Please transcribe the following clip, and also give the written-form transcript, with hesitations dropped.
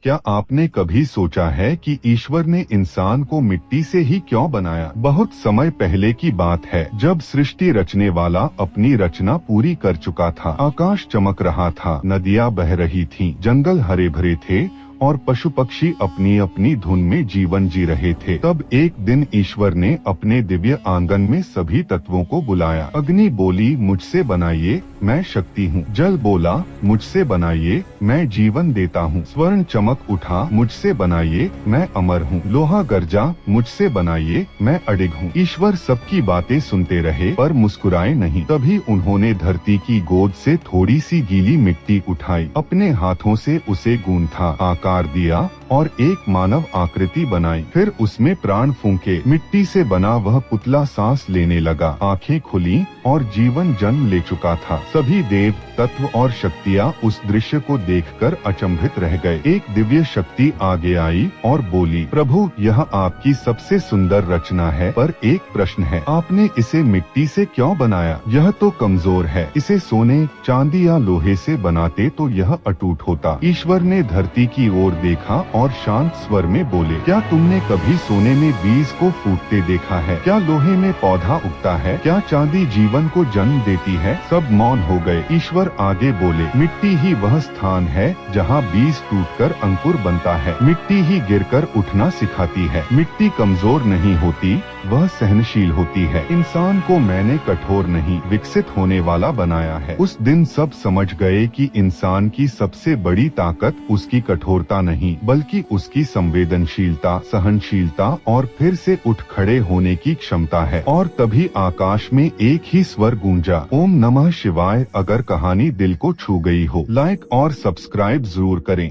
क्या आपने कभी सोचा है कि ईश्वर ने इंसान को मिट्टी से ही क्यों बनाया? बहुत समय पहले की बात है, जब सृष्टि रचने वाला अपनी रचना पूरी कर चुका था। आकाश चमक रहा था, नदियाँ बह रही थीं, जंगल हरे भरे थे और पशु पक्षी अपनी अपनी धुन में जीवन जी रहे थे। तब एक दिन ईश्वर ने अपने दिव्य आंगन में सभी तत्वों को बुलाया। अग्नि बोली, मुझसे बनाइए, मैं शक्ति हूँ। जल बोला, मुझसे बनाइए, मैं जीवन देता हूँ। स्वर्ण चमक उठा, मुझसे बनाइए, मैं अमर हूँ। लोहा गरजा, मुझसे बनाइए, मैं अडिग हूँ। ईश्वर सबकी बातें सुनते रहे पर मुस्कुराए नहीं। तभी उन्होंने धरती की गोद से थोड़ी सी गीली मिट्टी उठाई, अपने हाथों से उसे गूंथा, आकार दिया और एक मानव आकृति बनाई। फिर उसमें प्राण फूंके। मिट्टी से बना वह पुतला सांस लेने लगा, आंखें खुली और जीवन जन्म ले चुका था। सभी देव, तत्व और शक्तियाँ उस दृश्य को देखकर अचंभित रह गए। एक दिव्य शक्ति आगे आई और बोली, प्रभु, यह आपकी सबसे सुंदर रचना है, पर एक प्रश्न है, आपने इसे मिट्टी से क्यों बनाया? यह तो कमजोर है। इसे सोने, चांदी या लोहे से बनाते तो यह अटूट होता। ईश्वर ने धरती की ओर देखा और शांत स्वर में बोले, क्या तुमने कभी सोने में बीज को फूटते देखा है? क्या लोहे में पौधा उगता है? क्या चांदी जीवन को जन्म देती है? सब मौन हो गए। ईश्वर आगे बोले, मिट्टी ही वह स्थान है जहाँ बीज टूटकर अंकुर बनता है। मिट्टी ही गिरकर उठना सिखाती है। मिट्टी कमजोर नहीं होती, वह सहनशील होती है। इंसान को मैंने कठोर नहीं, विकसित होने वाला बनाया है। उस दिन सब समझ गए कि इंसान की सबसे बड़ी ताकत उसकी कठोरता नहीं, बल्कि उसकी संवेदनशीलता, सहनशीलता और फिर से उठ खड़े होने की क्षमता है। और तभी आकाश में एक ही स्वर गूंजा, ओम नमः शिवाय। अगर कहानी दिल को छू गई हो, लाइक और सब्सक्राइब जरूर करें।